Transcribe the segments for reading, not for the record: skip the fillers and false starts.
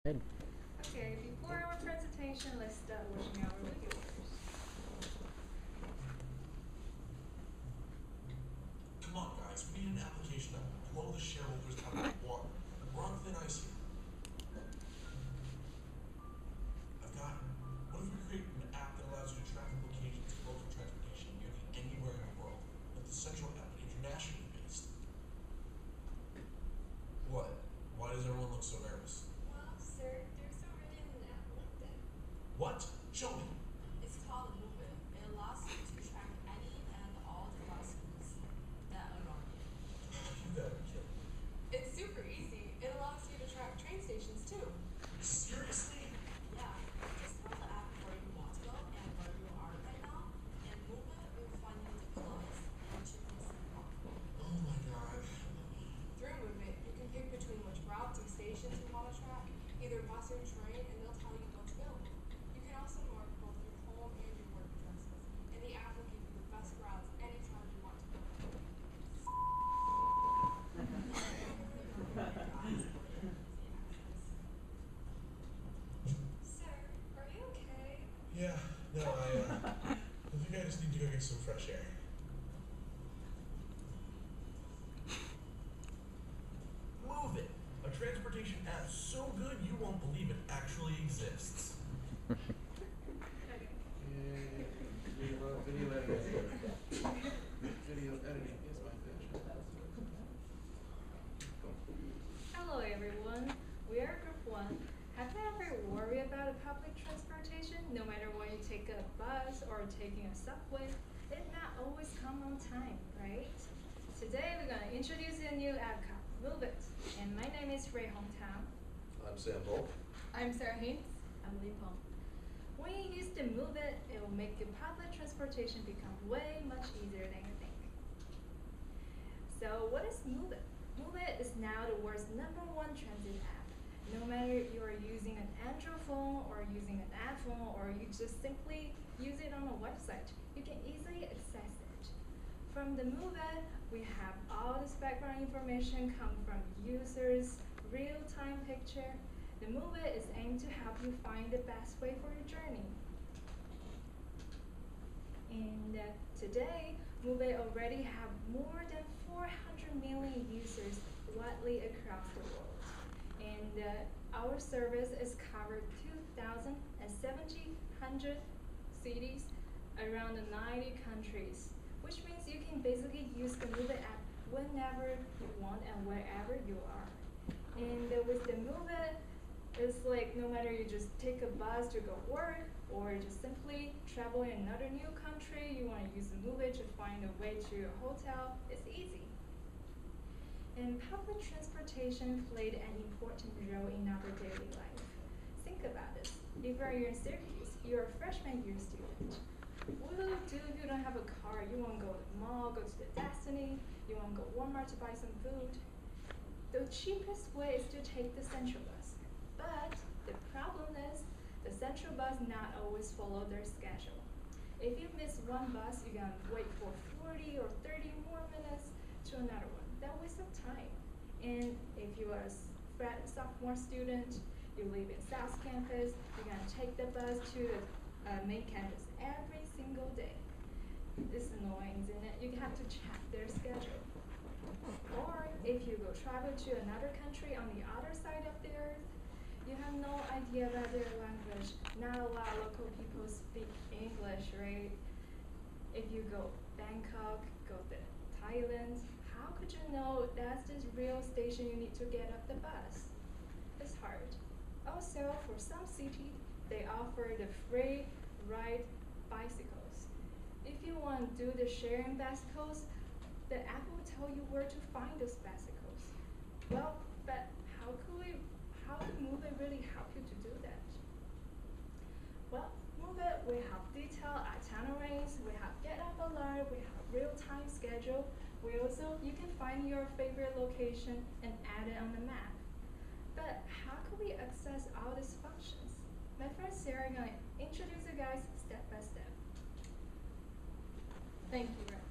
Okay, before our presentation, let's start watching our videos. Come on, guys. We need an application that will blow the shareholders out of the water. We're on thin ice here. I've got it. What if we create an app that allows you to track locations of local transportation nearly anywhere in the world, with the central app internationally based? What? Why does everyone look so nervous? Well, sir, there's already an app like that. What? Show me. It's called Move It. It allows you to track any and all devices that are on you. You gotta be kidding me. It's super easy. It allows you to track train stations too. Seriously? Yeah, just tell the app where you want to go and where you are right now, and Move It will find you the closest and cheapest walk. Oh my god. Through Move It, you can pick between which routes and stations you want to track, either bus or train, and they'll tell you what to go. You can also mark both your home and your work addresses, and the app will give you the best routes anytime you want to go. Sir, are you okay? Yeah, no, I think I just need to go get some fresh air. Move It! A transportation app so good you won't believe it actually exists. Video editing. Video editing is my passion. Hello everyone, we are Group 1. Have you ever worried about public transportation? No matter when you take a bus or taking a subway, it not always come on time, right? Today we're going to introduce a new app called Move It. And my name is Ray Hometown. I'm Sam Volk. I'm Sarah Haynes. I'm Lee Peng. When you use the Move It, it will make your public transportation become way much easier than you think. So what is Move It? Move It is now the world's #1 transit app. No matter you are using an Android phone or using an iPhone or you just simply use it on a website, you can easily access it. From the Move It, we have all this background information come from users, real-time picture. The Move It is aimed to help you find the best way for your journey. And today, Move It already have more than 400 million users widely across the world. And our service is covered 2,700 cities around 90 countries, which means you can basically use the Move It app whenever you want and wherever you are. And with the Move It, it's like no matter you just take a bus to go work or just simply travel in another new country, you want to use the Move It to find a way to your hotel, it's easy. And public transportation played an important role in our daily life. Think about this. If you're in Syracuse, you're a freshman year student. What do you do if you don't have a car? You want to go to the mall, go to the Destiny, you want to go Walmart to buy some food. The cheapest way is to take the Central Bus. But the problem is the Central Bus not always follow their schedule. If you miss one bus, you're going to wait for 40 or 30 more minutes to another one. That wastes of time. And if you are a sophomore student, you live in South Campus, you're going to take the bus to the main campus every single day. It's annoying, isn't it? You have to check their schedule. Or if you go travel to another country on the other side of the earth, you have no idea about their language. Not a lot of local people speak English, right? If you go Bangkok, go to Thailand, how could you know that's the real station you need to get off the bus? It's hard. Also, for some cities, they offer the free ride bicycles. If you want to do the sharing bicycles, the app will tell you where to find those bicycles. Well, but how could Move It really help you to do that? Well, Move It, we have detailed itineraries, we have get up alert, we have real-time schedule. You can find your favorite location and add it on the map. But how can we access all these functions? My friend Sarah is going to introduce you guys step by step. Thank you, Rick.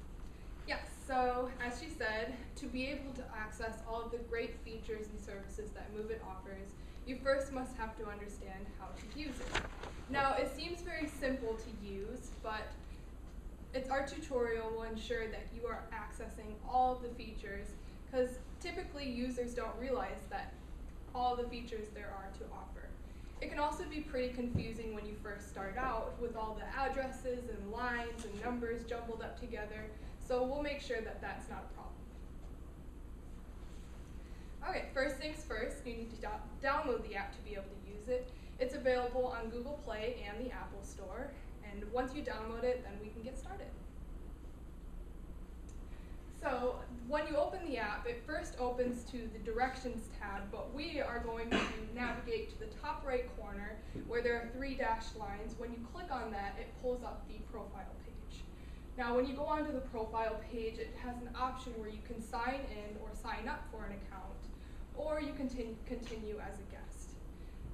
Yes, so as she said, to be able to access all of the great features and services that Move It offers, you first must have to understand how to use it. Now, it seems very simple to use, but our tutorial will ensure that you are accessing all of the features, because typically users don't realize that all the features there are to offer. It can also be pretty confusing when you first start out with all the addresses and lines and numbers jumbled up together, so we'll make sure that that's not a problem. Okay, first things first, you need to download the app to be able to use it. It's available on Google Play and the Apple Store, and once you download it, then we can get started. So when you open the app, it first opens to the Directions tab, but we are going to navigate to the top right corner where there are 3 dashed lines. When you click on that, it pulls up the profile page. Now when you go onto the profile page, it has an option where you can sign in or sign up for an account, or you can continue as a guest.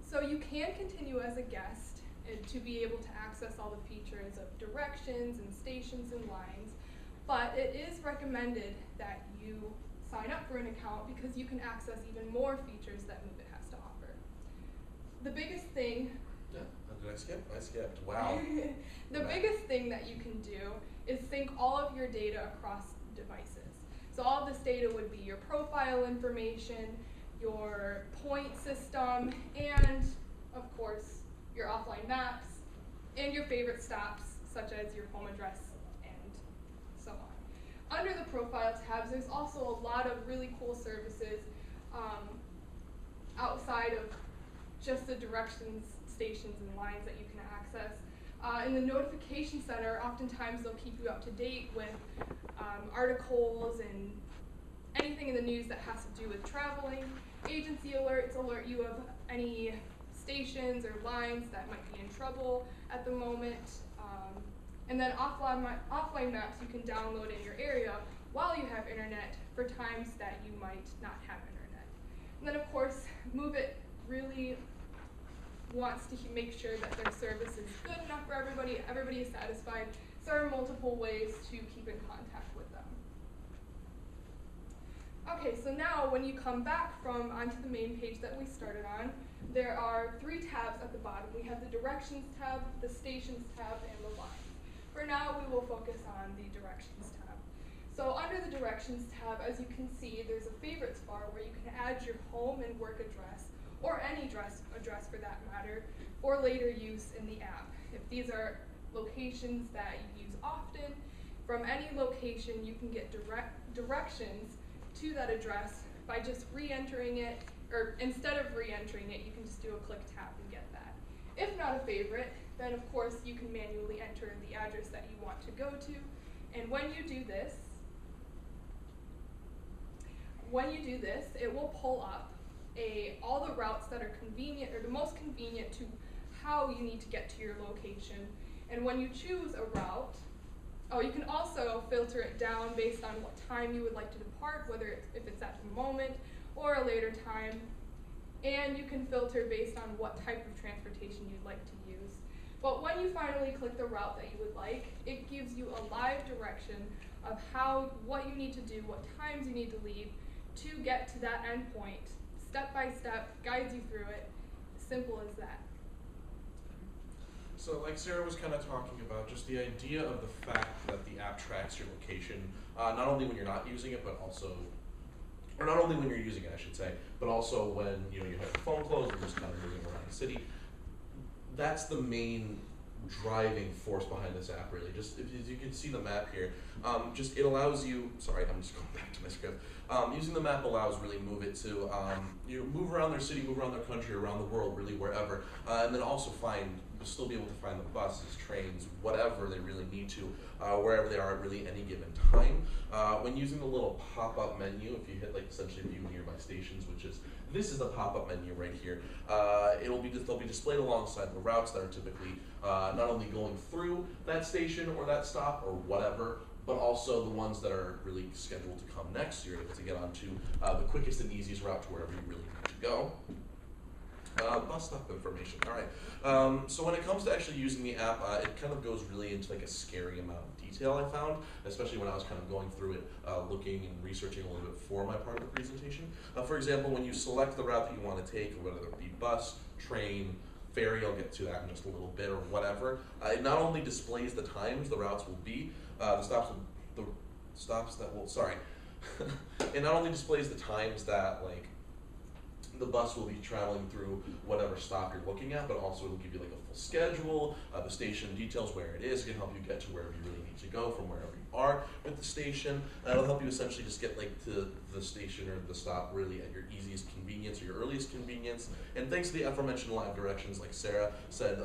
So you can continue as a guest to be able to access all the features of directions and stations and lines, but it is recommended that you sign up for an account because you can access even more features that MoveIt has to offer. The biggest thing... Yeah, did I skip? I skipped, wow. The biggest thing that you can do is sync all of your data across devices. So all of this data would be your profile information, your point system, and of course your offline maps, and your favorite stops such as your home address and so on. Under the profile tabs, there's also a lot of really cool services outside of just the directions, stations, and lines that you can access. In the notification center, oftentimes they'll keep you up to date with articles and anything in the news that has to do with traveling. Agency alerts alert you of any stations or lines that might be in trouble at the moment. And then offline maps you can download in your area while you have internet for times that you might not have internet. And then of course, MoveIt really wants to make sure that their service is good enough for everybody, everybody is satisfied, so there are multiple ways to keep in contact with them. Okay, so now when you come back onto the main page that we started on, there are 3 tabs at the bottom. We have the Directions tab, the Stations tab, and the Lines. For now, we will focus on the Directions tab. So under the Directions tab, as you can see, there's a Favorites bar where you can add your home and work address, or any address for that matter, for later use in the app. If these are locations that you use often, from any location you can get directions to that address by just re-entering it, or instead of re-entering it, you can just do a click tap and get that. If not a favorite, then of course you can manually enter the address that you want to go to, and when you do this, it will pull up all the routes that are convenient, or the most convenient to how you need to get to your location. And when you choose a route, you can also filter it down based on what time you would like to depart, whether if it's at the moment or a later time. And you can filter based on what type of transportation you'd like to use. But when you finally click the route that you would like, it gives you a live direction of what you need to do, what times you need to leave to get to that endpoint. Step by step, guides you through it. Simple as that. So like Sarah was kind of talking about, just the idea of the fact that the app tracks your location, not only when you're not using it, but also, or not only when you're using it, I should say, but also when you have your phone closed and just kind of moving around the city. That's the main driving force behind this app, really. Just if you can see the map here, it allows you. Sorry, I'm just going back to my script. Using the map allows really MoveIt to move around their city, move around their country, around the world, really wherever, and then also still be able to find the buses, trains, whatever they really need to, wherever they are at really any given time. When using the little pop-up menu, if you hit essentially view nearby stations, this is the pop-up menu right here. They'll be displayed alongside the routes that are typically not only going through that station or that stop or whatever, but also the ones that are really scheduled to come next. You're able to get onto the quickest and easiest route to wherever you really need to go. Bus stop information. All right. So when it comes to actually using the app, it kind of goes really into like a scary amount of detail I found, especially when I was kind of going through it, looking and researching a little bit for my part of the presentation. For example, when you select the route that you want to take, whether it be bus, train, ferry, I'll get to that in just a little bit, or whatever, it not only displays the times the routes will be, it not only displays the times that like the bus will be traveling through whatever stop you're looking at, but also it'll give you like a full schedule, the station details where it is. It can help you get to wherever you really need to go from wherever you are with the station. It'll help you essentially just get like to the station or the stop really at your easiest convenience or your earliest convenience. And thanks to the aforementioned live directions, like Sarah said,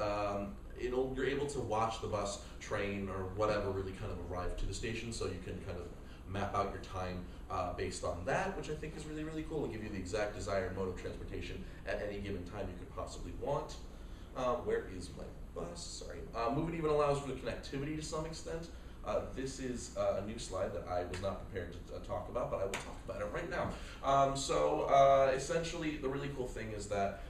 you're able to watch the bus, train, or whatever really kind of arrive to the station, so you can kind of map out your time based on that, which I think is really, really cool. It'll give you the exact desired mode of transportation at any given time you could possibly want. Where is my bus? Sorry. Move It even allows for connectivity to some extent. This is a new slide that I was not prepared to talk about, but I will talk about it right now. Essentially, the really cool thing is that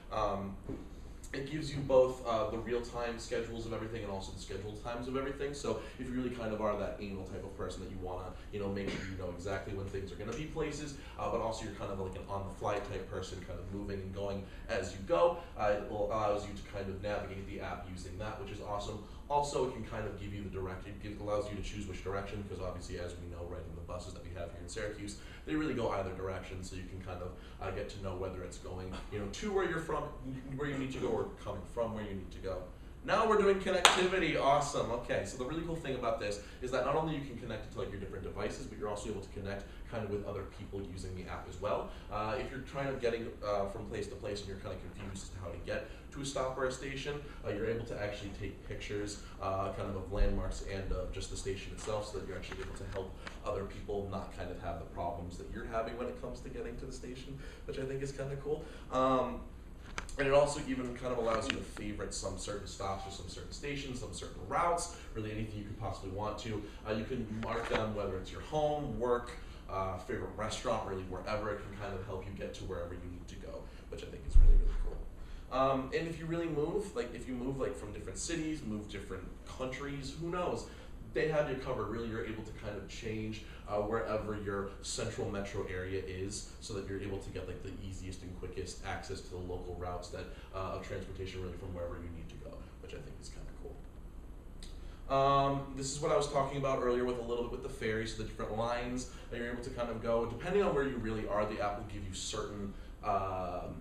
it gives you both the real-time schedules of everything and also the scheduled times of everything. So if you really kind of are that anal type of person that you want to, make sure you know exactly when things are going to be places, but also you're kind of like an on-the-fly type person, kind of moving and going as you go, it allows you to kind of navigate the app using that, which is awesome. Also, it can kind of give you the allows you to choose which direction, because obviously, as we know, riding the buses that we have here in Syracuse, they really go either direction, so you can kind of get to know whether it's going, to where you're from, where you need to go, or coming from where you need to go. Now we're doing connectivity. Awesome. Okay, so the really cool thing about this is that not only you can connect it to like your different devices, but you're also able to connect kind of with other people using the app as well. If you're trying to getting from place to place and you're kind of confused as to how to get to a stop or a station, you're able to actually take pictures kind of landmarks and just the station itself, so that you're actually able to help other people not kind of have the problems that you're having when it comes to getting to the station, which I think is kind of cool. And it also even kind of allows you to favorite some certain stops or some certain stations, some certain routes, really anything you could possibly want to. You can mark down whether it's your home, work, favorite restaurant, really wherever. It can kind of help you get to wherever you need to go, which I think is really, really cool. And if you really move, if you move from different cities, move different countries, who knows? They have you covered. Really, you're able to kind of change wherever your central metro area is, so that you're able to get the easiest and quickest access to the local routes that of transportation, really from wherever you need to go, which I think is kind of cool. This is what I was talking about earlier with a little bit with the ferries, so the different lines that you're able to kind of go. Depending on where you really are, the app will give you certain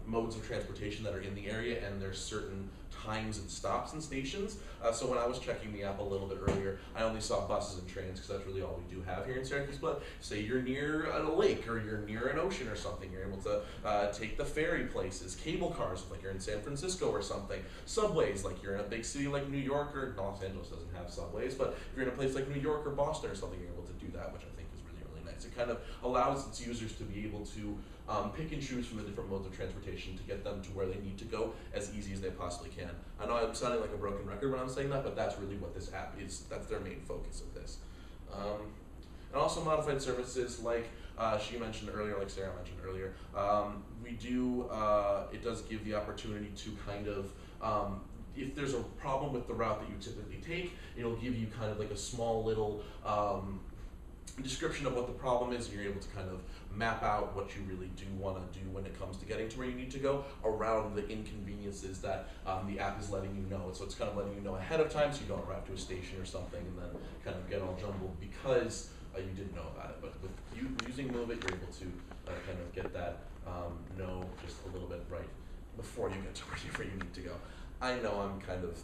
modes of transportation that are in the area, and there's certain times and stops and stations. So when I was checking the app a little bit earlier, I only saw buses and trains, because that's really all we do have here in Syracuse. But say you're near a lake or you're near an ocean or something, you're able to take the ferry places, cable cars, like you're in San Francisco or something, subways, like you're in a big city like New York, or Los Angeles doesn't have subways, but if you're in a place like New York or Boston or something, you're able to do that, which I think is really, really nice. It kind of allows its users to be able to pick and choose from the different modes of transportation to get them to where they need to go as easy as they possibly can. I know I'm sounding like a broken record when I'm saying that, but that's really what this app is. That's their main focus of this. And also modified services like she mentioned earlier, like Sarah mentioned earlier, it does give the opportunity to kind of, if there's a problem with the route that you typically take, it'll give you kind of like a small little description of what the problem is, and you're able to kind of map out what you really do want to do when it comes to getting to where you need to go around the inconveniences that the app is letting you know. So it's kind of letting you know ahead of time, so you don't arrive to a station or something and then kind of get all jumbled because you didn't know about it. But with you using Move It, you're able to kind of get that know just a little bit right before you get to where you need to go. I know I'm kind of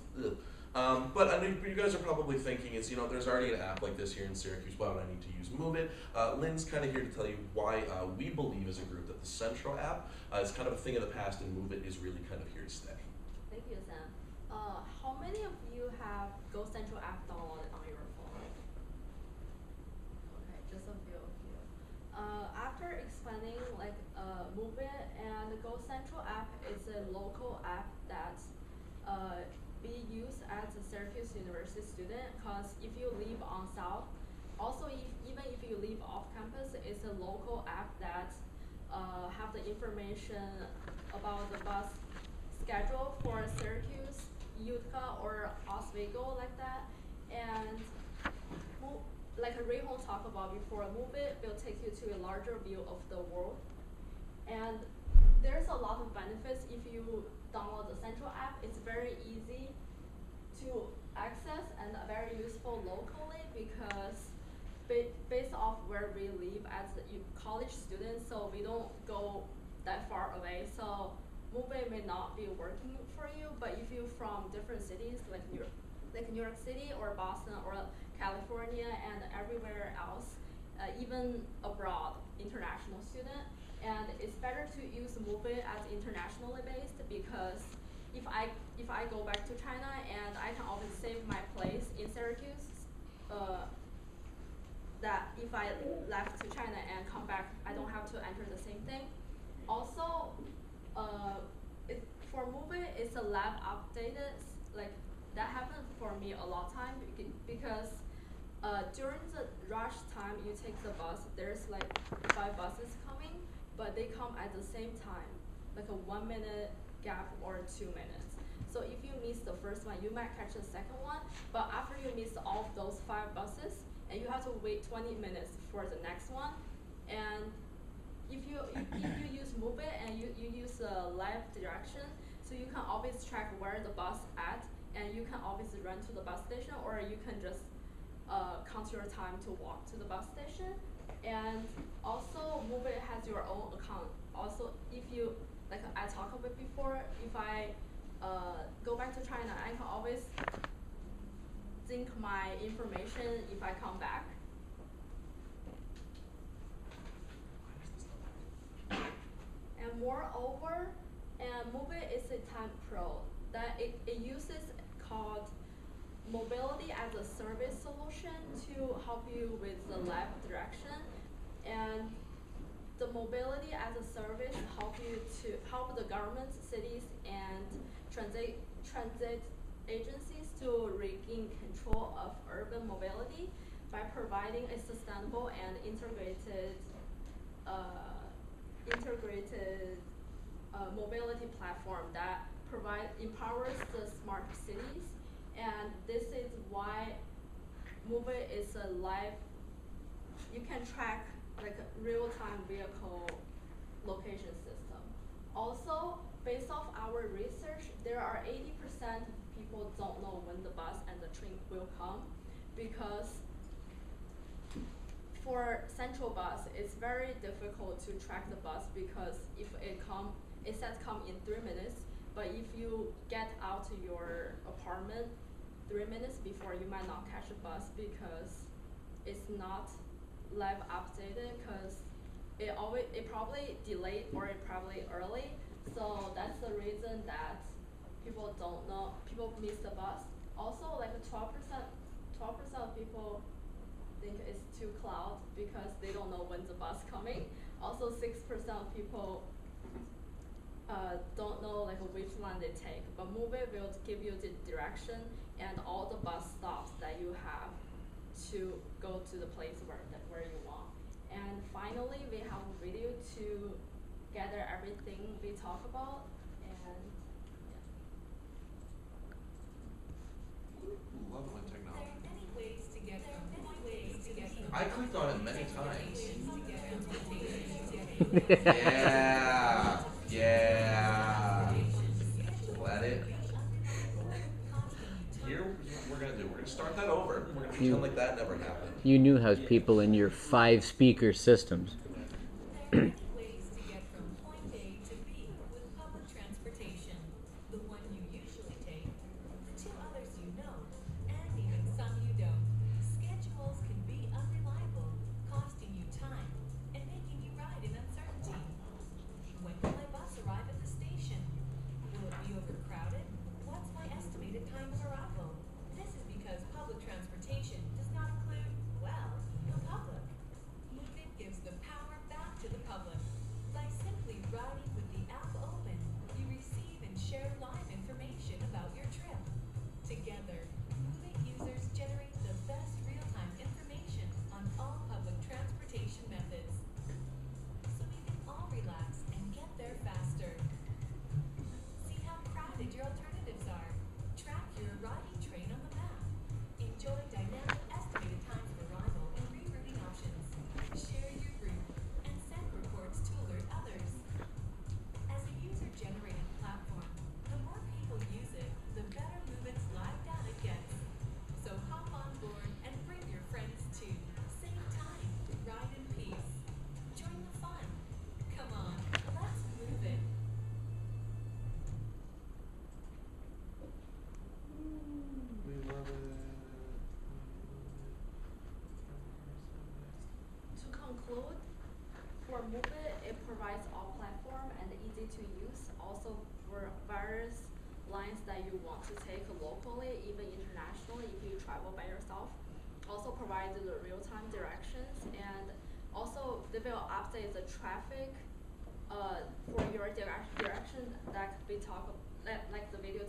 but I know you guys are probably thinking is, there's already an app like this here in Syracuse, why would I need to use Move It? Lynn's kind of here to tell you why we believe as a group that the Central app is kind of a thing of the past, and Move It is really kind of here to stay. Thank you, Sam. How many of you have Go Central app downloaded on your phone? Okay, just a few of you. After explaining Move It and the Go Central app is a local app that be used as a Syracuse University student, because if you live on South, also even if you live off campus, it's a local app that have the information about the bus schedule for Syracuse, Utica, or Oswego like that. And like Rayhon talked about before, Move It will take you to a larger view of the world. And there's a lot of benefits if you download the Central app. It's very easy to access and very useful locally because based off where we live as college students, so we don't go that far away. So Move It may not be working for you, but if you're from different cities like New York City or Boston or California and everywhere else, even abroad, international student, and it's better to use Move It as internationally based because if I go back to China and I can always save my place in Syracuse, that if I left to China and come back, I don't have to enter the same thing. Also, for Move It, it's a lab updated, like that happened for me a lot of time because during the rush time you take the bus, there's like 5 buses coming, but they come at the same time, like a 1 minute gap or 2 minutes. So if you miss the first one, you might catch the second one, but after you miss all of those 5 buses, and you have to wait 20 minutes for the next one. And if you use Move It and you use live direction, so you can always track where the bus at, and you can always run to the bus station, or you can just count your time to walk to the bus station. And also Move It has your own account. Also, if you, like I talked about before, if I go back to China, I can always sync my information if I come back. And moreover, Move It is a Time Pro that it uses called Mobility as a Service solution to help you with the lab direction. And the Mobility as a Service help the governments, cities, and transit agencies to regain control of urban mobility by providing a sustainable and integrated mobility platform that empowers the smart cities. And this is why Move It is a live, you can track like a real-time vehicle location system. Also, based off our research, there are 80% of people don't know when the bus and the train will come, because for Central Bus, it's very difficult to track the bus because if it says come in 3 minutes, but if you get out to your apartment 3 minutes before, you might not catch a bus because it's not live updated, because it probably delayed or it probably early. So that's the reason that people don't know, people miss the bus. Also, like 12% of people think it's too cloud because they don't know when the bus coming. Also, 6% of people don't know like which line they take. But Move It will give you the direction and all the bus stops that you have to go to the place where you want. And finally, we have a video to gather everything we talk about. And Love when technology. There are many ways to get from point A to get from I clicked on it many times. yeah. Yeah. Let it. Here, we're gonna do. We're gonna start that over. We're gonna pretend like that never happened. You knew how people in your 5-speaker systems. There are many ways to get from point A to B with public transportation. The one you usually take, the 2 others you know, and even some you don't. Schedules can be unreliable, costing you time, and making you ride in uncertainty. When will my bus arrive at the station? Will it be overcrowded? What's my estimated time of arrival? This is because public transportation does not include, well, the public. Move It gives the power that you want to take locally, even internationally if you travel by yourself. Also provides the real-time directions, and also they will update the traffic for your direction that we talk like the video